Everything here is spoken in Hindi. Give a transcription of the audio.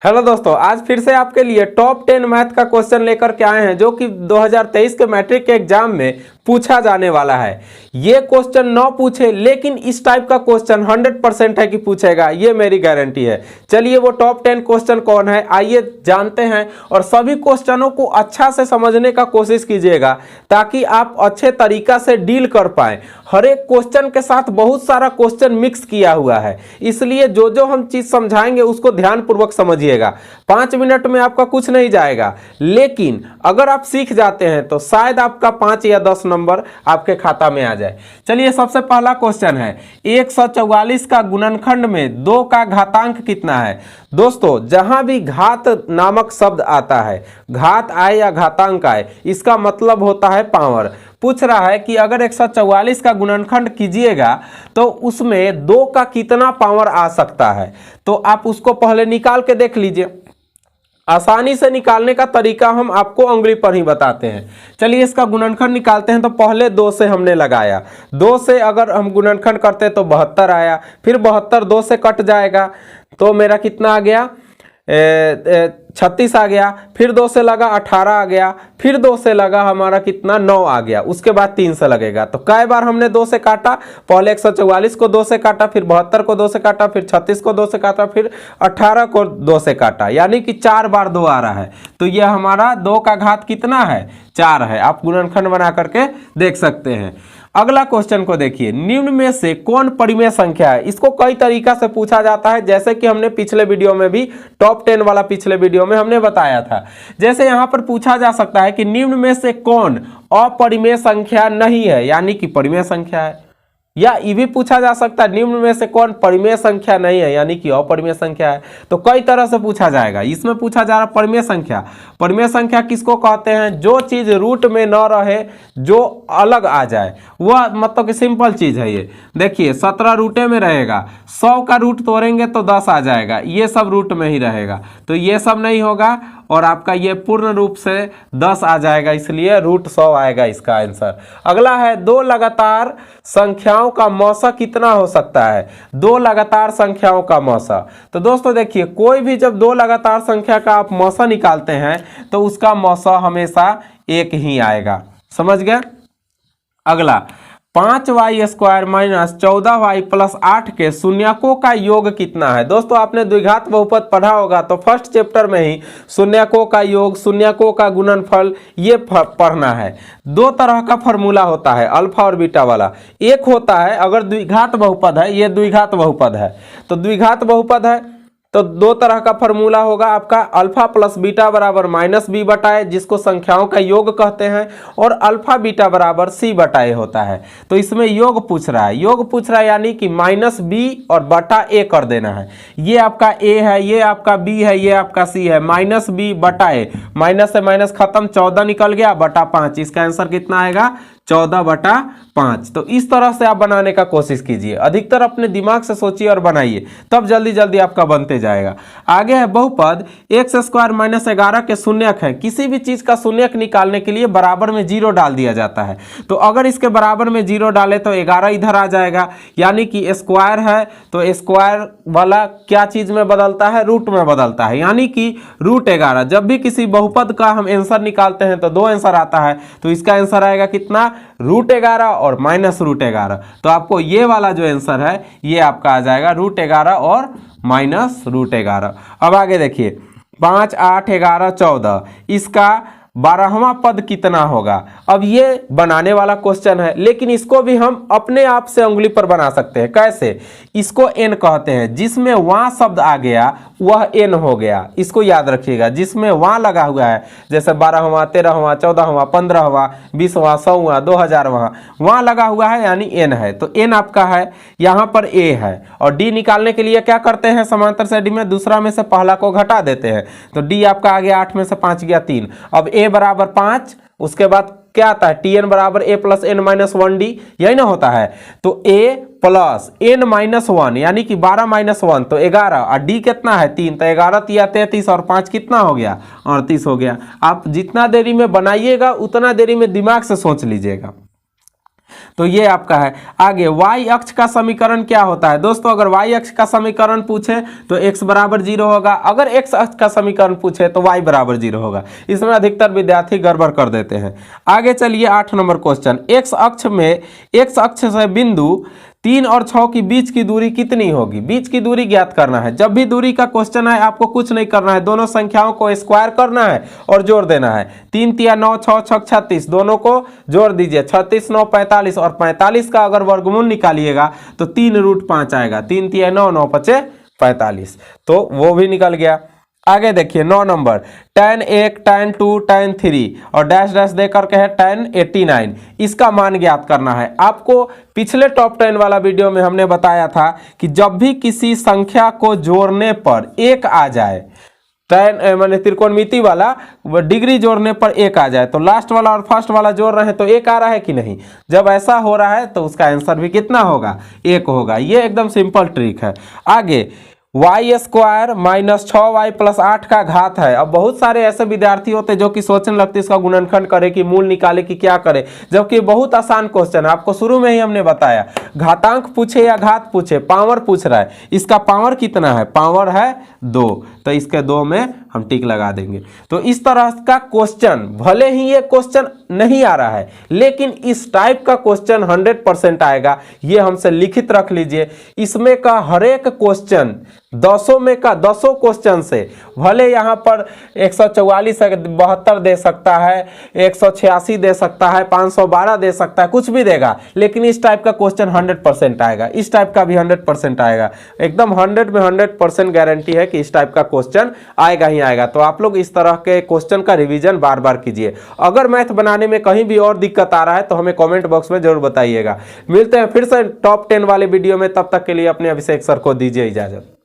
हेलो दोस्तों, आज फिर से आपके लिए टॉप 10 मैथ का क्वेश्चन लेकर के आए हैं जो कि 2023 के मैट्रिक के एग्जाम में पूछा जाने वाला है। ये क्वेश्चन न पूछे लेकिन इस टाइप का क्वेश्चन 100% है कि पूछेगा, ये मेरी गारंटी है। चलिए वो टॉप 10 क्वेश्चन कौन है आइए जानते हैं और सभी क्वेश्चनों को अच्छा से समझने का कोशिश कीजिएगा ताकि आप अच्छे तरीका से डील कर पाए। हर एक क्वेश्चन के साथ बहुत सारा क्वेश्चन मिक्स किया हुआ है, इसलिए जो जो हम चीज समझाएंगे उसको ध्यानपूर्वक समझिएगा। 5 मिनट में आपका कुछ नहीं जाएगा, लेकिन अगर आप सीख जाते हैं तो शायद आपका 5 या 10 नंबर आपके खाता में आ जाए। चलिए सबसे पहला क्वेश्चन है, 144 का गुणनखंड में 2 का घातांक कितना है। दोस्तों जहां भी घात नामक शब्द आता है, घात आए या घातांक आए, इसका मतलब होता है पावर। पूछ रहा है कि अगर 144 का गुणनखंड कीजिएगा तो उसमें 2 का कितना पावर आ सकता है, तो आप उसको पहले निकाल के देख लीजिए। आसानी से निकालने का तरीका हम आपको उंगली पर ही बताते हैं। चलिए इसका गुणनखंड निकालते हैं। तो पहले 2 से हमने लगाया, 2 से अगर हम गुणनखंड करते तो 72 आया, फिर 72 2 से कट जाएगा तो मेरा कितना आ गया, 36 आ गया, फिर 2 से लगा 18 आ गया, फिर 2 से लगा हमारा कितना 9 आ गया, उसके बाद 3 से लगेगा। तो कई बार हमने 2 से काटा, पहले 144 को 2 से काटा, फिर 72 को 2 से काटा, फिर 36 को 2 से काटा, फिर 18 को 2 से काटा, यानी कि 4 बार 2 आ रहा है। तो यह हमारा 2 का घात कितना है, 4 है। आप गुणनखंड बना करके देख सकते हैं। अगला क्वेश्चन को देखिए, निम्न में से कौन परिमेय संख्या है। इसको कई तरीका से पूछा जाता है, जैसे कि हमने पिछले वीडियो में भी टॉप 10 वाला पिछले वीडियो में हमने बताया था। जैसे यहां पर पूछा जा सकता है कि निम्न में से कौन अपरिमेय संख्या नहीं है, यानी कि परिमेय संख्या है, या ये भी पूछा जा सकता है निम्न में से कौन परिमेय संख्या नहीं है, यानी कि अपरिमेय संख्या है। तो कई तरह से पूछा जाएगा। इसमें पूछा जा रहा है परिमेय संख्या। परिमेय संख्या किसको कहते हैं, जो चीज रूट में न रहे, जो अलग आ जाए, वह मतलब कि सिंपल चीज है। ये देखिए 17 रूटे में रहेगा, 100 का रूट तोड़ेंगे तो 10 आ जाएगा, ये सब रूट में ही रहेगा, तो ये सब नहीं होगा और आपका ये पूर्ण रूप से 10 आ जाएगा, इसलिए रूट 100 आएगा इसका आंसर। अगला है, 2 लगातार संख्याओं का मौसा कितना हो सकता है। 2 लगातार संख्याओं का मौसा, तो दोस्तों देखिए कोई भी जब 2 लगातार संख्या का आप मौसा निकालते हैं तो उसका मौसा हमेशा 1 ही आएगा, समझ गए। अगला, 5y² माइनस 14y प्लस 8 के शून्यकों का योग कितना है। दोस्तों आपने द्विघात बहुपद पढ़ा होगा तो फर्स्ट चैप्टर में ही शून्यकों का योग, शून्यकों का गुणनफल, ये पढ़ना है। 2 तरह का फॉर्मूला होता है, अल्फा और बीटा वाला। एक होता है अगर द्विघात बहुपद है, ये द्विघात बहुपद है, तो द्विघात बहुपद है तो 2 तरह का फॉर्मूला होगा आपका, अल्फा प्लस बीटा बराबर माइनस बी बटा ए, जिसको संख्याओं का योग कहते हैं, और अल्फा बीटा बराबर सी बटा ए होता है। तो इसमें योग पूछ रहा है, योग पूछ रहा है यानी कि माइनस बी और बटा ए कर देना है। ये आपका ए है, ये आपका बी है, ये आपका सी है, माइनस बी बटा ए, माइनस से माइनस खत्म, 14 निकल गया बटा 5, इसका आंसर कितना आएगा 14 बटा 5। तो इस तरह से आप बनाने का कोशिश कीजिए, अधिकतर अपने दिमाग से सोचिए और बनाइए, तब जल्दी जल्दी आपका बनते जाएगा। आगे है बहुपद, x² माइनस 11 के शून्यक है। किसी भी चीज का शून्यक निकालने के लिए बराबर में 0 डाल दिया जाता है, तो अगर इसके बराबर में 0 डाले तो 11 इधर आ जाएगा, यानी कि स्क्वायर है तो स्क्वायर वाला क्या चीज में बदलता है, रूट में बदलता है, यानी कि रूट 11। जब भी किसी बहुपद का हम आंसर निकालते हैं तो 2 आंसर आता है, तो इसका आंसर आएगा कितना, रूट 11 और माइनस रूट 11। तो आपको ये वाला जो आंसर है ये आपका आ जाएगा रूट 11 और माइनस रूट 11। अब आगे देखिए, 5, 8, 11, 14, इसका 12वां पद कितना होगा। अब ये बनाने वाला क्वेश्चन है, लेकिन इसको भी हम अपने आप से उंगली पर बना सकते हैं। कैसे, इसको n कहते हैं, जिसमें वहां शब्द आ गया वह n हो गया, इसको याद रखिएगा। जिसमें वहां लगा हुआ है, जैसे 12वां, 13वां, 14वां, 15वां, 20वां, 100वां, 2000वां, वहां लगा हुआ है यानी n है, तो n आपका है, यहाँ पर a है। और d निकालने के लिए क्या करते हैं, समांतर से d में दूसरा में से पहला को घटा देते हैं, तो d आपका आ गया 8 में से 5 गया 3। अब a बराबर 5, उसके बाद क्या आता है, tn बराबर a plus n minus 1d, यही ना होता है। तो a प्लस n माइनस 1 यानी कि 12 माइनस 1 तो 11, और d कितना है 3, तो 11 तिया 33 और 5 कितना हो गया 38 हो गया। आप जितना देरी में बनाइएगा उतना देरी में दिमाग से सोच लीजिएगा। तो ये आपका है। आगे y अक्ष का समीकरण क्या होता है दोस्तों, अगर y अक्ष का समीकरण पूछे तो x बराबर 0 होगा, अगर x अक्ष का समीकरण पूछे तो y बराबर 0 होगा। इसमें अधिकतर विद्यार्थी गड़बड़ कर देते हैं। आगे चलिए 8 नंबर क्वेश्चन, x अक्ष से बिंदु 3 और 6 की बीच की दूरी कितनी होगी, बीच की दूरी ज्ञात करना है। जब भी दूरी का क्वेश्चन है आपको कुछ नहीं करना है, दोनों संख्याओं को स्क्वायर करना है और जोड़ देना है। 3 तिया 9, 6 6 36, दोनों को जोड़ दीजिए, 36 9 45, और 45 का अगर वर्गमूल निकालिएगा तो 3√5 आएगा। 3 तिया 9, 9 5 45, तो वो भी निकल गया। आगे देखिए 9 नंबर, tan 1 tan 2 tan 3 और डैश डैश दे करके है tan 89, इसका मान ज्ञात करना है। आपको पिछले टॉप 10 वाला वीडियो में हमने बताया था कि जब भी किसी संख्या को जोड़ने पर 1 आ जाए, tan माने त्रिकोणमिति वाला डिग्री जोड़ने पर 1 आ जाए, तो लास्ट वाला और फर्स्ट वाला जोड़ रहे हैं तो 1 आ रहा है कि नहीं। जब ऐसा हो रहा है तो उसका आंसर भी कितना होगा, 1 होगा। ये एकदम सिंपल ट्रिक है। आगे y square minus 6y plus 8 का घात है। अब बहुत सारे ऐसे विद्यार्थी होते हैं जो कि सोचने लगते हैं इसका गुणनखंड करे कि मूल निकाले कि क्या करे, जबकि बहुत आसान क्वेश्चन है। आपको शुरू में ही हमने बताया, घातांक पूछे या घात पूछे, पावर पूछ रहा है, इसका पावर कितना है, पावर है 2, तो इसके 2 में हम टिक लगा देंगे। तो इस तरह का क्वेश्चन, भले ही ये क्वेश्चन नहीं आ रहा है लेकिन इस टाइप का क्वेश्चन 100% आएगा, ये हमसे लिखित रख लीजिए। इसमें का हर एक क्वेश्चन 100 में का 100 क्वेश्चन से, भले यहाँ पर 144 72 दे सकता है, 186 दे सकता है, 512 दे सकता है, कुछ भी देगा, लेकिन इस टाइप का क्वेश्चन 100% आएगा, इस टाइप का भी 100% आएगा। एकदम 100 में 100% गारंटी है कि इस टाइप का क्वेश्चन आएगा ही आएगा। तो आप लोग इस तरह के क्वेश्चन का रिवीजन बार बार कीजिए। अगर मैथ बनाने में कहीं भी और दिक्कत आ रहा है तो हमें कमेंट बॉक्स में जरूर बताइएगा। मिलते हैं फिर से टॉप 10 वाले वीडियो में, तब तक के लिए अपने अभिषेक सर को दीजिए इजाजत।